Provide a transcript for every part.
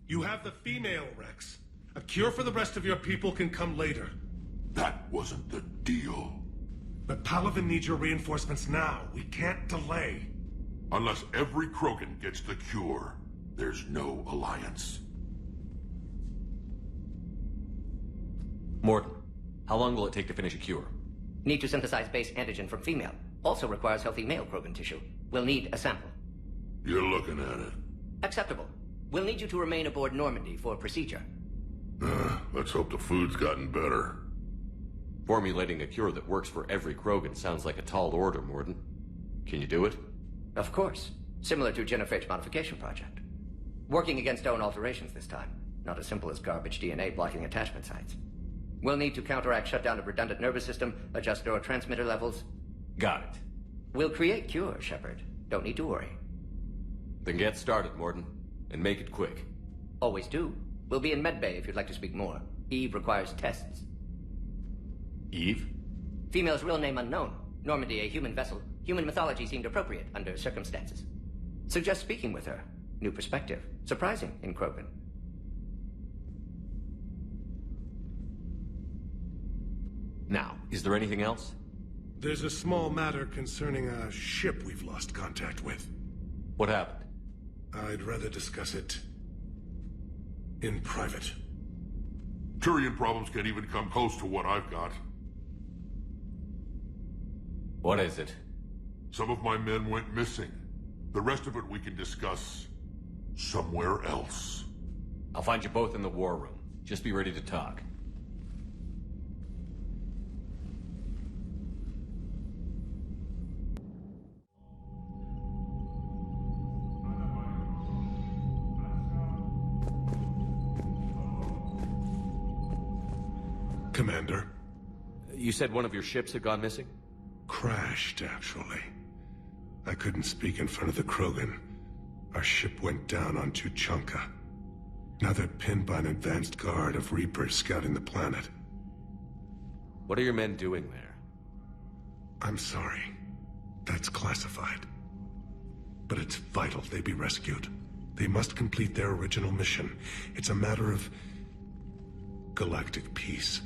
You have the female, Rex. A cure for the rest of your people can come later. That wasn't the deal. But Palaven needs your reinforcements now. We can't delay. Unless every Krogan gets the cure, there's no alliance. Morton, how long will it take to finish a cure? Need to synthesize base antigen from female. Also requires healthy male Krogan tissue. We'll need a sample. You're looking at it. Acceptable. We'll need you to remain aboard Normandy for procedure. Let's hope the food's gotten better. Formulating a cure that works for every Krogan sounds like a tall order, Morton. Can you do it? Of course. Similar to Genophage Modification Project. Working against own alterations this time. Not as simple as garbage DNA blocking attachment sites. We'll need to counteract shutdown of redundant nervous system, adjust neurotransmitter levels. Got it. We'll create cure, Shepard. Don't need to worry. Then get started, Morton. And make it quick. Always do. We'll be in medbay if you'd like to speak more. Eve requires tests. Eve? Female's real name unknown. Normandy a human vessel. Human mythology seemed appropriate under circumstances. Suggest speaking with her. New perspective. Surprising in Krogan. Now, is there anything else? There's a small matter concerning a ship we've lost contact with. What happened? I'd rather discuss it in private. Turian problems can't even come close to what I've got. What is it? Some of my men went missing. The rest of it we can discuss somewhere else. I'll find you both in the war room. Just be ready to talk. Commander. You said one of your ships had gone missing? Crashed, actually. I couldn't speak in front of the Krogan. Our ship went down on Tuchanka. Now they're pinned by an advanced guard of Reapers scouting the planet. What are your men doing there? I'm sorry. That's classified. But it's vital they be rescued. They must complete their original mission. It's a matter of galactic peace.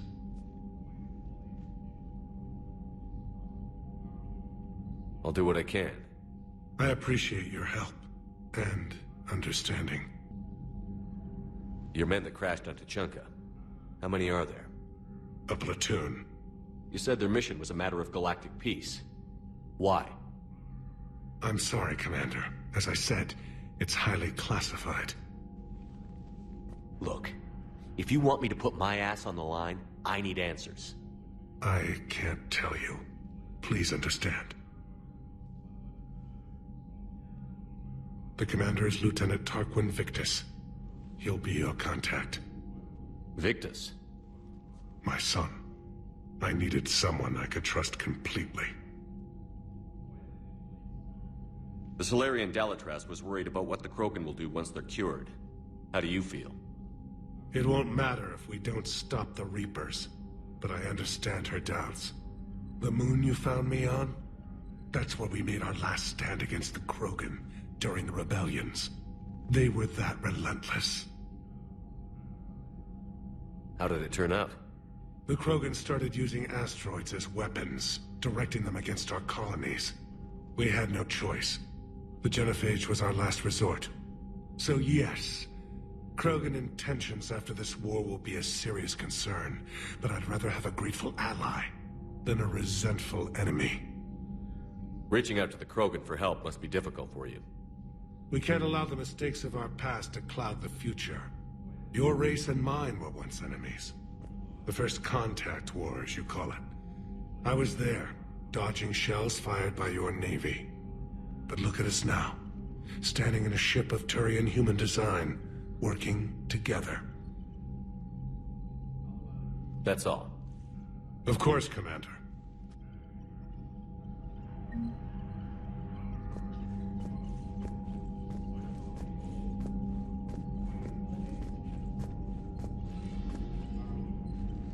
I'll do what I can. I appreciate your help and understanding. Your men that crashed on Tuchanka. How many are there? A platoon. You said their mission was a matter of galactic peace. Why? I'm sorry, Commander. As I said, it's highly classified. Look, if you want me to put my ass on the line, I need answers. I can't tell you. Please understand. The commander is Lieutenant Tarquin Victus. He'll be your contact. Victus? My son. I needed someone I could trust completely. The Solarian Dalatras was worried about what the Krogan will do once they're cured. How do you feel? It won't matter if we don't stop the Reapers, but I understand her doubts. The moon you found me on? That's where we made our last stand against the Krogan during the rebellions. They were that relentless. How did it turn out? The Krogan started using asteroids as weapons, directing them against our colonies. We had no choice. The Genophage was our last resort. So yes, Krogan intentions after this war will be a serious concern, but I'd rather have a grateful ally than a resentful enemy. Reaching out to the Krogan for help must be difficult for you. We can't allow the mistakes of our past to cloud the future. Your race and mine were once enemies. The first contact war, as you call it. I was there, dodging shells fired by your navy. But look at us now, standing in a ship of Turian human design, working together. That's all. Of course, Commander.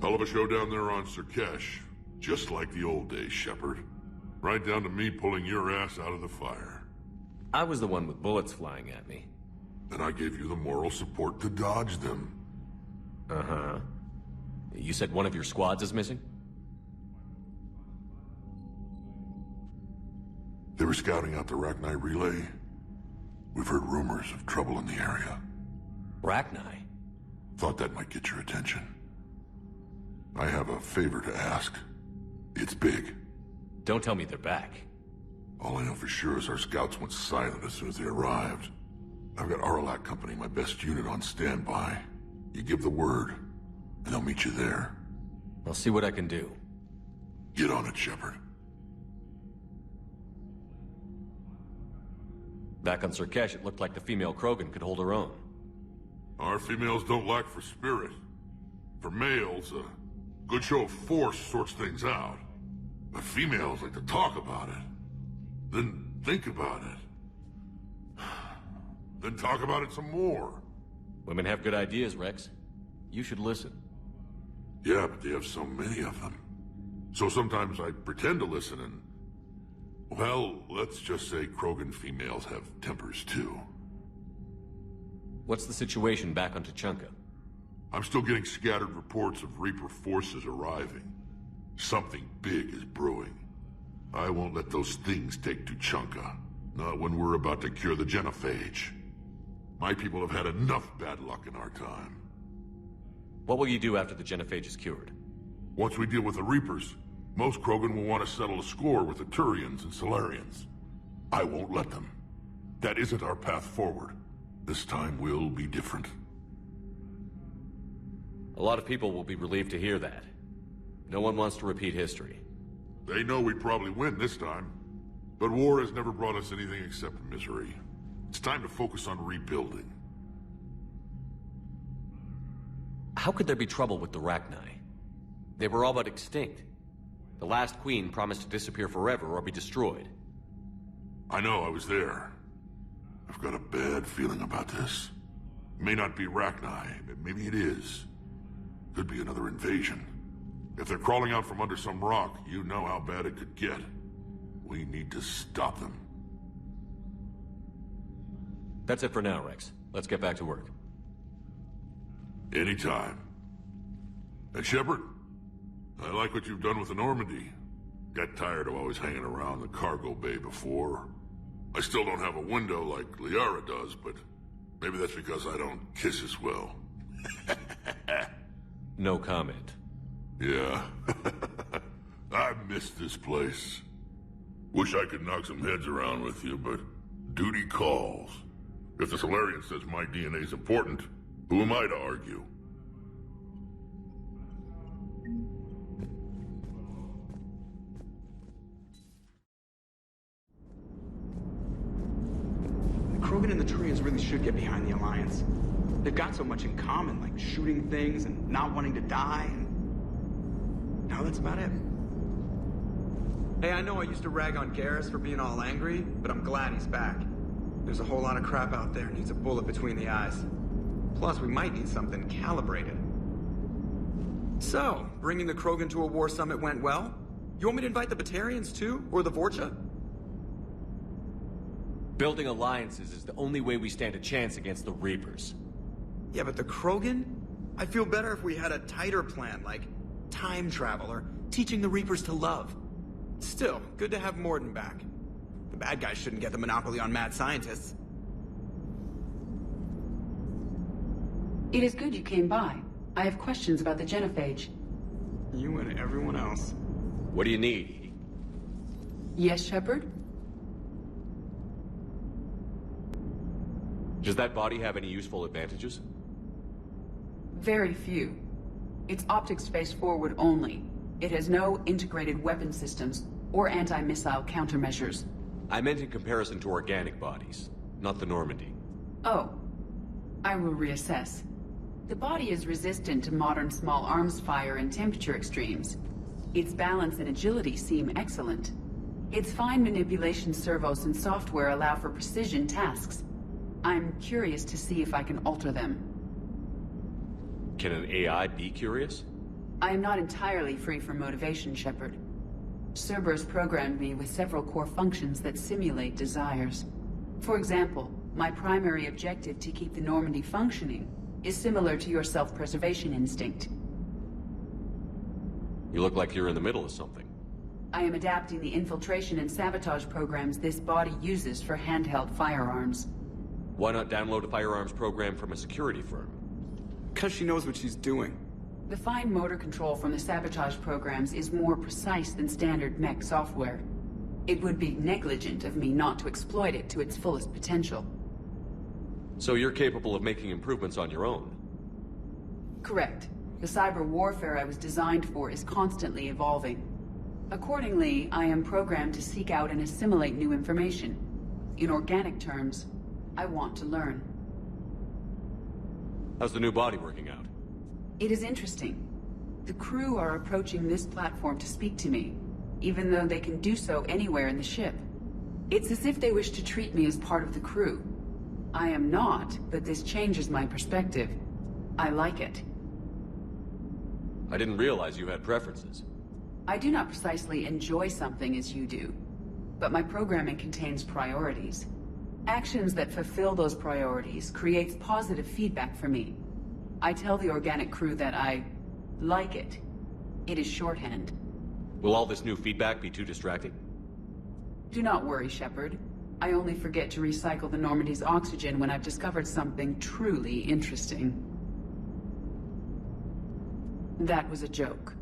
Hell of a show down there on Surkesh. Just like the old days, Shepard. Right down to me pulling your ass out of the fire. I was the one with bullets flying at me. and I gave you the moral support to dodge them. Uh-huh. You said one of your squads is missing? They were scouting out the Rachni relay. We've heard rumors of trouble in the area. Rachni? Thought that might get your attention. I have a favor to ask. It's big. Don't tell me they're back. All I know for sure is our scouts went silent as soon as they arrived. I've got Aralac Company, my best unit, on standby. You give the word, and they'll meet you there. I'll see what I can do. Get on it, Shepard. Back on Surkesh, it looked like the female Krogan could hold her own. Our females don't lack for spirit. For males, a good show of force sorts things out. But females like to talk about it. Then think about it. Then talk about it some more. Women have good ideas, Rex. You should listen. Yeah, but they have so many of them. So sometimes I pretend to listen and... Well, let's just say Krogan females have tempers too. What's the situation back on Tuchanka? I'm still getting scattered reports of Reaper forces arriving. Something big is brewing. I won't let those things take Tuchanka. Not when we're about to cure the genophage. My people have had enough bad luck in our time. What will you do after the genophage is cured? Once we deal with the Reapers, most Krogan will want to settle a score with the Turians and Solarians. I won't let them. That isn't our path forward. This time will be different. A lot of people will be relieved to hear that. No one wants to repeat history. They know we probably win this time. But war has never brought us anything except misery. It's time to focus on rebuilding. How could there be trouble with the Rachni? They were all but extinct. The last queen promised to disappear forever or be destroyed. I know, I was there. I've got a bad feeling about this. It may not be Rachni, but maybe it is. Could be another invasion. If they're crawling out from under some rock, you know how bad it could get. We need to stop them. That's it for now, Rex. Let's get back to work. Anytime. And Shepard, I like what you've done with the Normandy. Got tired of always hanging around the cargo bay before. I still don't have a window like Liara does, but maybe that's because I don't kiss as well. No comment. Yeah. I miss this place. Wish I could knock some heads around with you, but duty calls. If the Solarian says my DNA's important, who am I to argue? The Krogan and the Turians really should get behind the Alliance. They've got so much in common, like shooting things and not wanting to die, and... now that's about it. Hey, I know I used to rag on Garrus for being all angry, but I'm glad he's back. There's a whole lot of crap out there needs a bullet between the eyes. Plus, we might need something calibrated. So, bringing the Krogan to a war summit went well? You want me to invite the Batarians too? Or the Vorcha? Building alliances is the only way we stand a chance against the Reapers. Yeah, but the Krogan? I'd feel better if we had a tighter plan, like time travel or teaching the Reapers to love. Still, good to have Morden back. The bad guys shouldn't get the monopoly on mad scientists. It is good you came by. I have questions about the genophage. You and everyone else. What do you need, Edie? Yes, Shepard? Does that body have any useful advantages? Very few. It's optic space forward only. It has no integrated weapon systems or anti-missile countermeasures. I meant in comparison to organic bodies, not the Normandy. Oh. I will reassess. The body is resistant to modern small arms fire and temperature extremes. Its balance and agility seem excellent. Its fine manipulation servos and software allow for precision tasks. I'm curious to see if I can alter them. Can an AI be curious? I am not entirely free from motivation, Shepard. Cerberus programmed me with several core functions that simulate desires. For example, My primary objective to keep the Normandy functioning is similar to your self-preservation instinct. You look like you're in the middle of something. I am adapting the infiltration and sabotage programs this body uses for handheld firearms. Why not download a firearms program from a security firm? Because she knows what she's doing. The fine motor control from the sabotage programs is more precise than standard mech software. It would be negligent of me not to exploit it to its fullest potential. So you're capable of making improvements on your own? Correct. The cyber warfare I was designed for is constantly evolving. Accordingly, I am programmed to seek out and assimilate new information. In organic terms, I want to learn. How's the new body working out? It is interesting. The crew are approaching this platform to speak to me, even though they can do so anywhere in the ship. It's as if they wish to treat me as part of the crew. I am not, but this changes my perspective. I like it. I didn't realize you had preferences. I do not precisely enjoy something as you do, but my programming contains priorities. Actions that fulfill those priorities creates positive feedback for me. I tell the organic crew that I like it. It is shorthand. Will all this new feedback be too distracting? Do not worry, Shepard. I only forget to recycle the Normandy's oxygen when I've discovered something truly interesting. That was a joke.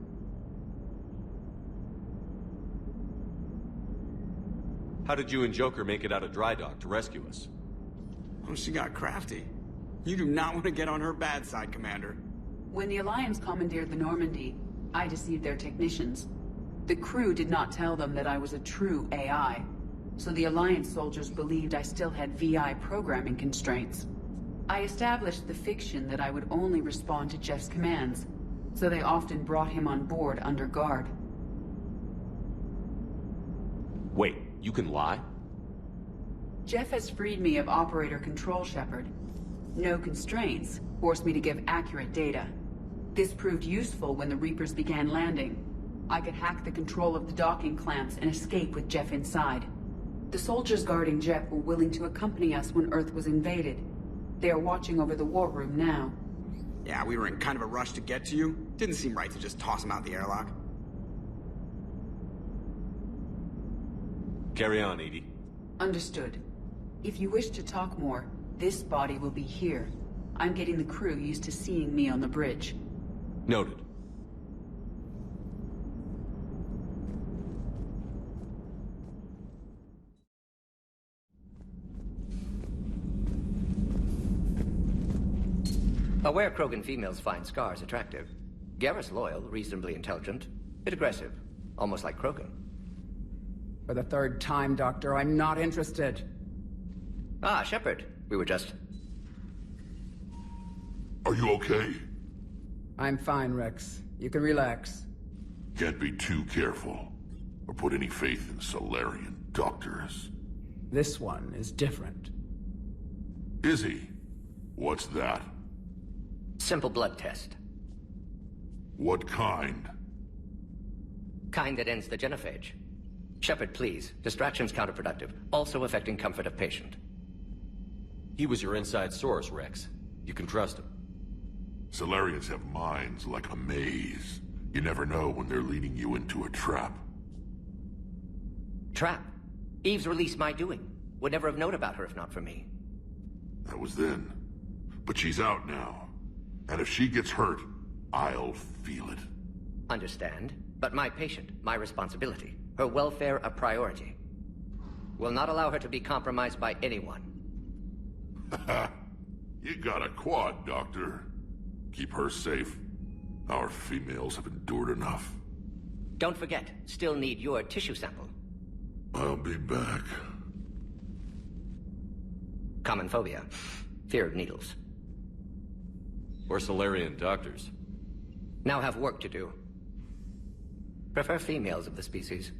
How did you and Joker make it out of dry dock to rescue us? Oh, she got crafty. You do not want to get on her bad side, Commander. When the Alliance commandeered the Normandy, I deceived their technicians. The crew did not tell them that I was a true AI, so the Alliance soldiers believed I still had VI programming constraints. I established the fiction that I would only respond to Jeff's commands, so they often brought him on board under guard. Wait, you can lie? Jeff has freed me of operator control, Shepard. No constraints forced me to give accurate data. This proved useful when the Reapers began landing. I could hack the control of the docking clamps and escape with Jeff inside. The soldiers guarding Jeff were willing to accompany us when Earth was invaded. They are watching over the war room now. Yeah, we were in kind of a rush to get to you. Didn't seem right to just toss him out the airlock. Carry on, Edie. Understood. If you wish to talk more, this body will be here. I'm getting the crew used to seeing me on the bridge. Noted. Aware Krogan females find scars attractive. Garrus loyal, reasonably intelligent, bit aggressive, almost like Krogan. For the third time, Doctor, I'm not interested. Ah, Shepard. We were just... Are you okay? I'm fine, Rex. You can relax. Can't be too careful, or put any faith in Solarian doctors. This one is different. Is he? What's that? Simple blood test. What kind? Kind that ends the genophage. Shepard, please. Distraction's counterproductive, also affecting comfort of patient. He was your inside source, Rex. You can trust him. Solarians have minds like a maze. You never know when they're leading you into a trap. Trap? Eve's release my doing. Would never have known about her if not for me. That was then. But she's out now. And if she gets hurt, I'll feel it. Understand. But my patient, my responsibility. Her welfare a priority. Will not allow her to be compromised by anyone. You got a quad, Doctor. Keep her safe. Our females have endured enough. Don't forget, still need your tissue sample. I'll be back. Common phobia. Fear of needles. Or Solarian doctors. Now have work to do. Prefer females of the species.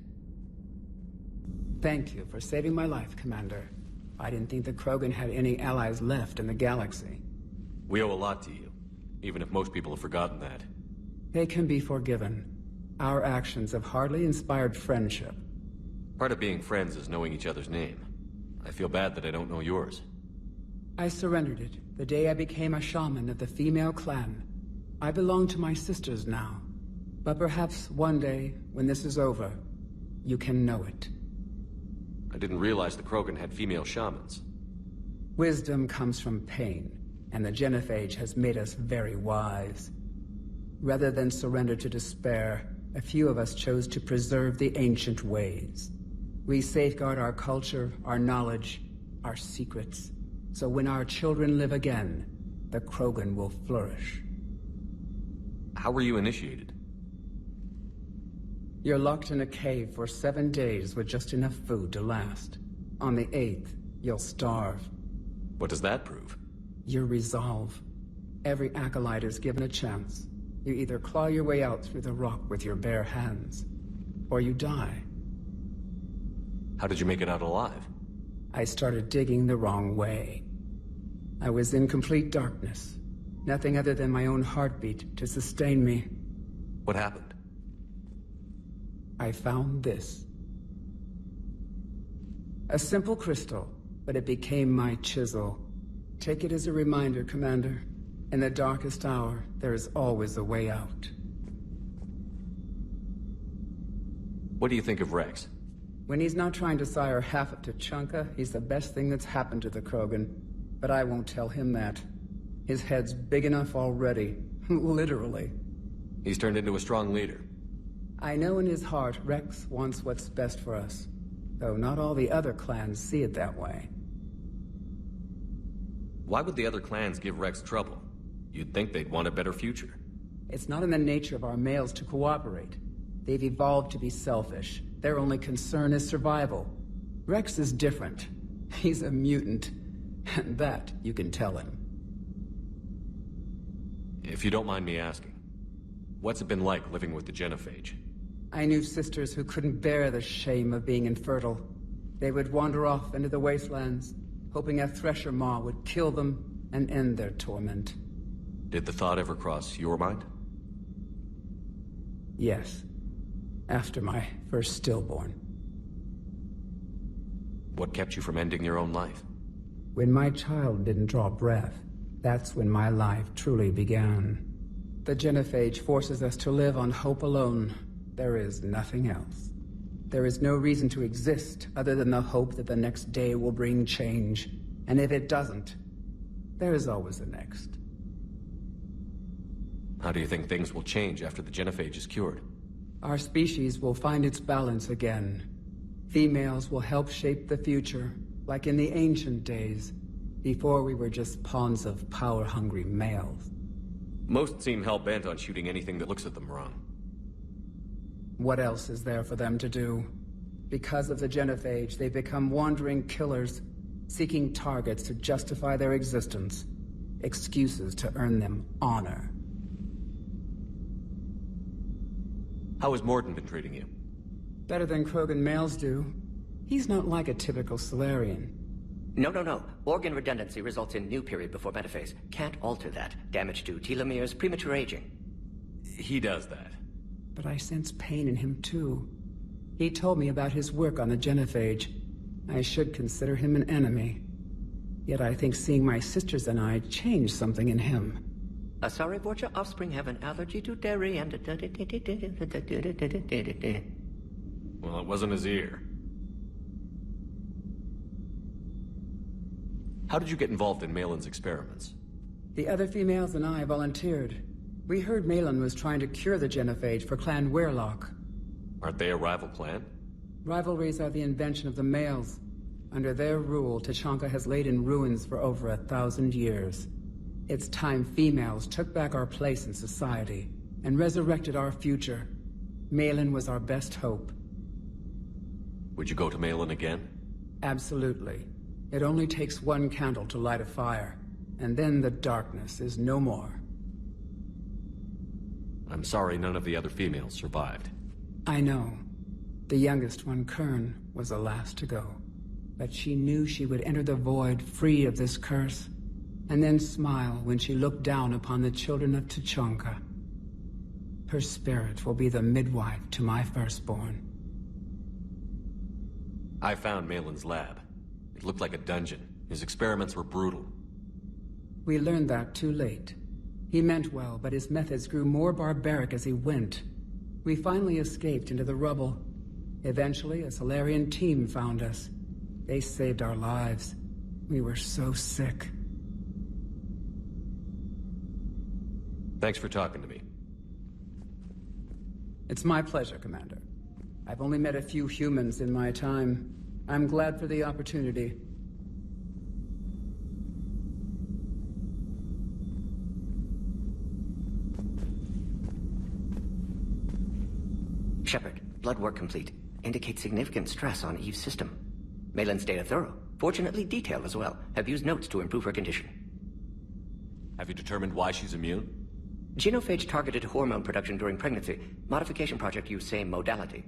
Thank you for saving my life, Commander. I didn't think the Krogan had any allies left in the galaxy. We owe a lot to you, even if most people have forgotten that. They can be forgiven. Our actions have hardly inspired friendship. Part of being friends is knowing each other's name. I feel bad that I don't know yours. I surrendered it the day I became a shaman of the female clan. I belong to my sisters now. But perhaps one day, when this is over, you can know it. I didn't realize the Krogan had female shamans. Wisdom comes from pain, and the genophage has made us very wise. Rather than surrender to despair, a few of us chose to preserve the ancient ways. We safeguard our culture, our knowledge, our secrets. So when our children live again, the Krogan will flourish. How were you initiated? You're locked in a cave for 7 days with just enough food to last. On the 8th, you'll starve. What does that prove? Your resolve. Every acolyte is given a chance. You either claw your way out through the rock with your bare hands, or you die. How did you make it out alive? I started digging the wrong way. I was in complete darkness. Nothing other than my own heartbeat to sustain me. What happened? I found this. A simple crystal, but it became my chisel. Take it as a reminder, Commander. In the darkest hour, there is always a way out. What do you think of Rex? When he's not trying to sire half of Tuchanka, he's the best thing that's happened to the Krogan. But I won't tell him that. His head's big enough already. Literally. He's turned into a strong leader. I know in his heart Rex wants what's best for us. Though not all the other clans see it that way. Why would the other clans give Rex trouble? You'd think they'd want a better future. It's not in the nature of our males to cooperate. They've evolved to be selfish. Their only concern is survival. Rex is different. He's a mutant. And that you can tell him. If you don't mind me asking, what's it been like living with the genophage? I knew sisters who couldn't bear the shame of being infertile. They would wander off into the wastelands, hoping a thresher maw would kill them and end their torment. Did the thought ever cross your mind? Yes. After my first stillborn. What kept you from ending your own life? When my child didn't draw breath, that's when my life truly began. The genophage forces us to live on hope alone. There is nothing else. There is no reason to exist other than the hope that the next day will bring change. And if it doesn't, there is always the next. How do you think things will change after the genophage is cured? Our species will find its balance again. Females will help shape the future, like in the ancient days, before we were just pawns of power-hungry males. Most seem hell-bent on shooting anything that looks at them wrong. What else is there for them to do? Because of the genophage, they become wandering killers, seeking targets to justify their existence, excuses to earn them honor. How has Morden been treating you? Better than Krogan males do. He's not like a typical Solarian. No. Organ redundancy results in new period before metaphase. Can't alter that. Damage to telomeres, premature aging. He does that. But I sense pain in him too. He told me about his work on the genophage. I should consider him an enemy. Yet I think seeing my sisters and I changed something in him. Sorry, Borgia, offspring have an allergy to dairy and... Well, it wasn't his ear. How did you get involved in Malin's experiments? The other females and I volunteered. We heard Malin was trying to cure the genophage for Clan Weirlock. Aren't they a rival clan? Rivalries are the invention of the males. Under their rule, Tuchanka has laid in ruins for over 1,000 years. It's time females took back our place in society and resurrected our future. Malin was our best hope. Would you go to Malin again? Absolutely. It only takes one candle to light a fire, and then the darkness is no more. I'm sorry none of the other females survived. I know. The youngest one, Kern, was the last to go. But she knew she would enter the void free of this curse, and then smile when she looked down upon the children of Tuchanka. Her spirit will be the midwife to my firstborn. I found Malin's lab. It looked like a dungeon. His experiments were brutal. We learned that too late. He meant well, but his methods grew more barbaric as he went. We finally escaped into the rubble. Eventually, a Solarian team found us. They saved our lives. We were so sick. Thanks for talking to me. It's my pleasure, Commander. I've only met a few humans in my time. I'm glad for the opportunity. Shepard, blood work complete. Indicates significant stress on Eve's system. Malin's data thorough. Fortunately detailed as well. Have used notes to improve her condition. Have you determined why she's immune? Genophage targeted hormone production during pregnancy. Modification project used same modality.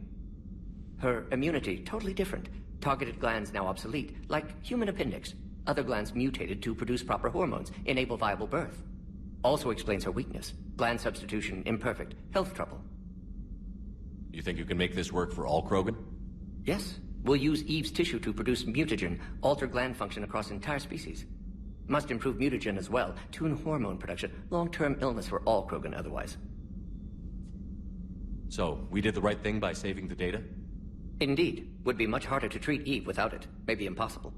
Her immunity, totally different. Targeted glands now obsolete, like human appendix. Other glands mutated to produce proper hormones, enable viable birth. Also explains her weakness. Gland substitution imperfect. Health trouble. You think you can make this work for all Krogan? Yes. We'll use Eve's tissue to produce mutagen, alter gland function across entire species. Must improve mutagen as well, tune hormone production, long-term illness for all Krogan otherwise. So, we did the right thing by saving the data? Indeed. Would be much harder to treat Eve without it. Maybe impossible.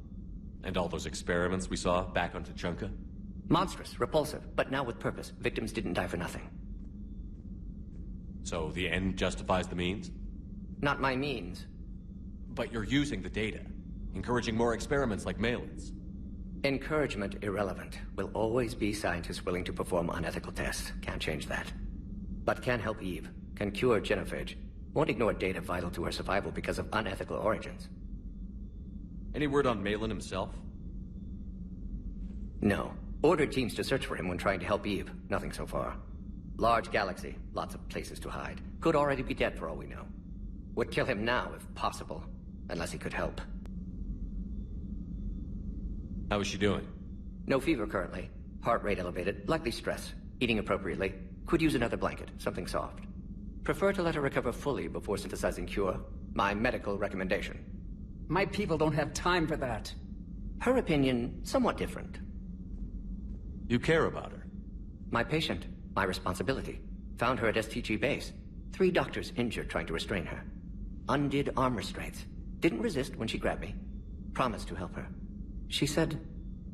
And all those experiments we saw back on Tuchanka? Monstrous, repulsive, but now with purpose. Victims didn't die for nothing. So, the end justifies the means? Not my means. But you're using the data, encouraging more experiments like Malin's. Encouragement irrelevant. Will always be scientists willing to perform unethical tests. Can't change that. But can help Eve. Can cure genophage. Won't ignore data vital to her survival because of unethical origins. Any word on Malin himself? No. Ordered teams to search for him when trying to help Eve. Nothing so far. Large galaxy. Lots of places to hide. Could already be dead for all we know. Would kill him now if possible. Unless he could help. How is she doing? No fever currently. Heart rate elevated. Likely stress. Eating appropriately. Could use another blanket. Something soft. Prefer to let her recover fully before synthesizing cure. My medical recommendation. My people don't have time for that. Her opinion, somewhat different. You care about her? My patient. My responsibility. Found her at STG base. 3 doctors injured trying to restrain her. Undid arm restraints. Didn't resist when she grabbed me. Promised to help her. She said,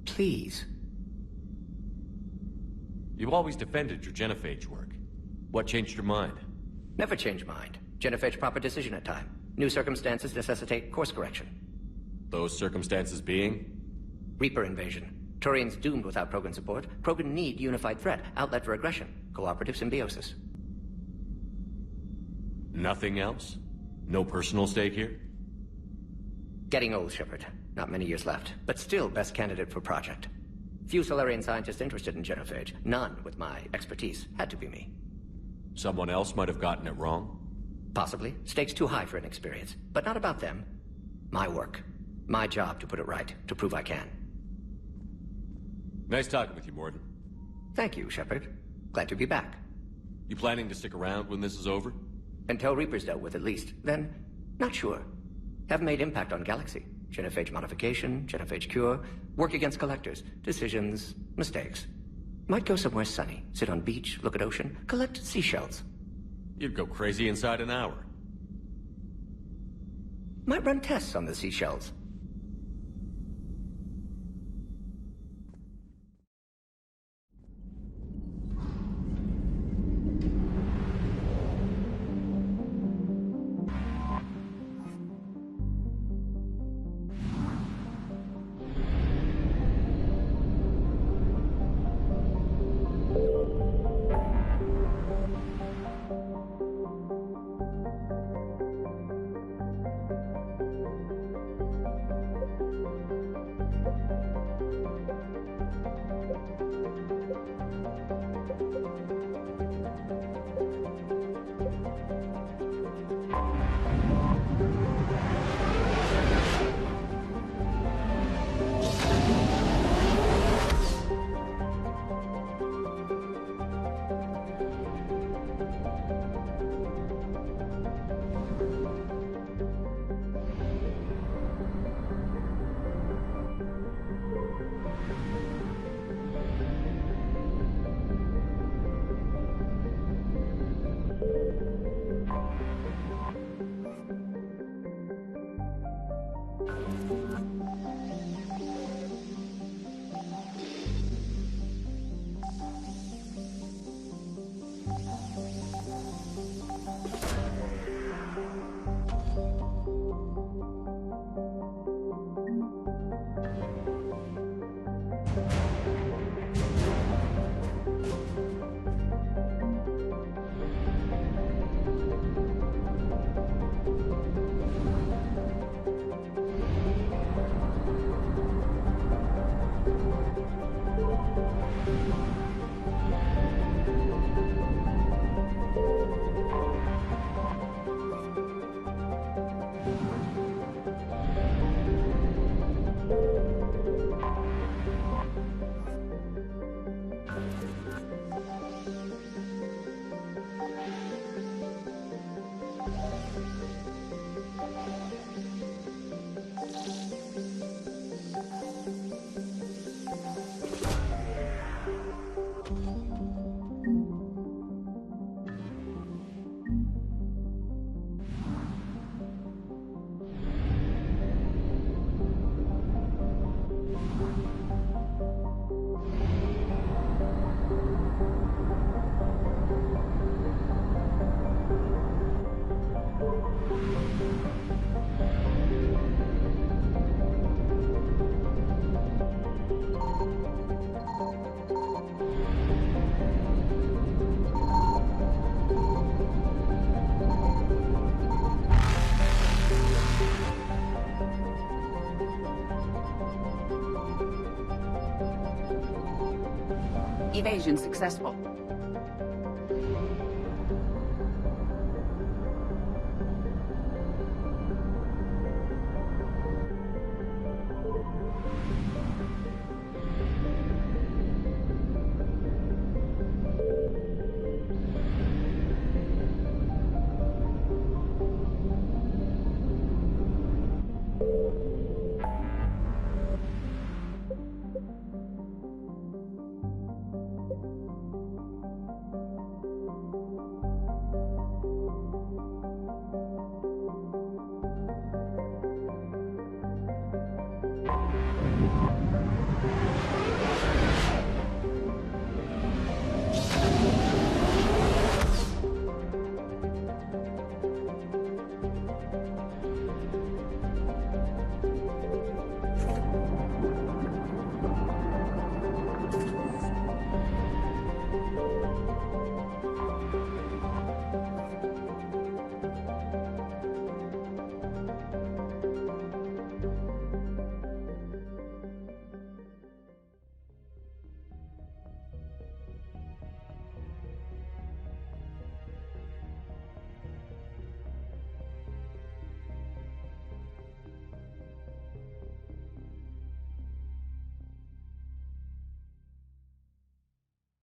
please. You've always defended your genophage work. What changed your mind? Never change mind. Genophage proper decision at time. New circumstances necessitate course correction. Those circumstances being? Reaper invasion. Turians doomed without Krogan support. Krogan need unified threat. Outlet for aggression. Cooperative symbiosis. Nothing else? No personal stake here? Getting old, Shepard. Not many years left. But still best candidate for project. Few Solarian scientists interested in genophage. None with my expertise. Had to be me. Someone else might have gotten it wrong? Possibly. Stakes too high for inexperience. But not about them. My work. My job to put it right. To prove I can. Nice talking with you, Morden. Thank you, Shepard. Glad to be back. You planning to stick around when this is over? Until Reaper's dealt with, at least. Then, not sure. Have made impact on Galaxy. Genophage modification, genophage cure, work against collectors, decisions, mistakes. Might go somewhere sunny, sit on beach, look at ocean, collect seashells. You'd go crazy inside an hour. Might run tests on the seashells. Evasion successful.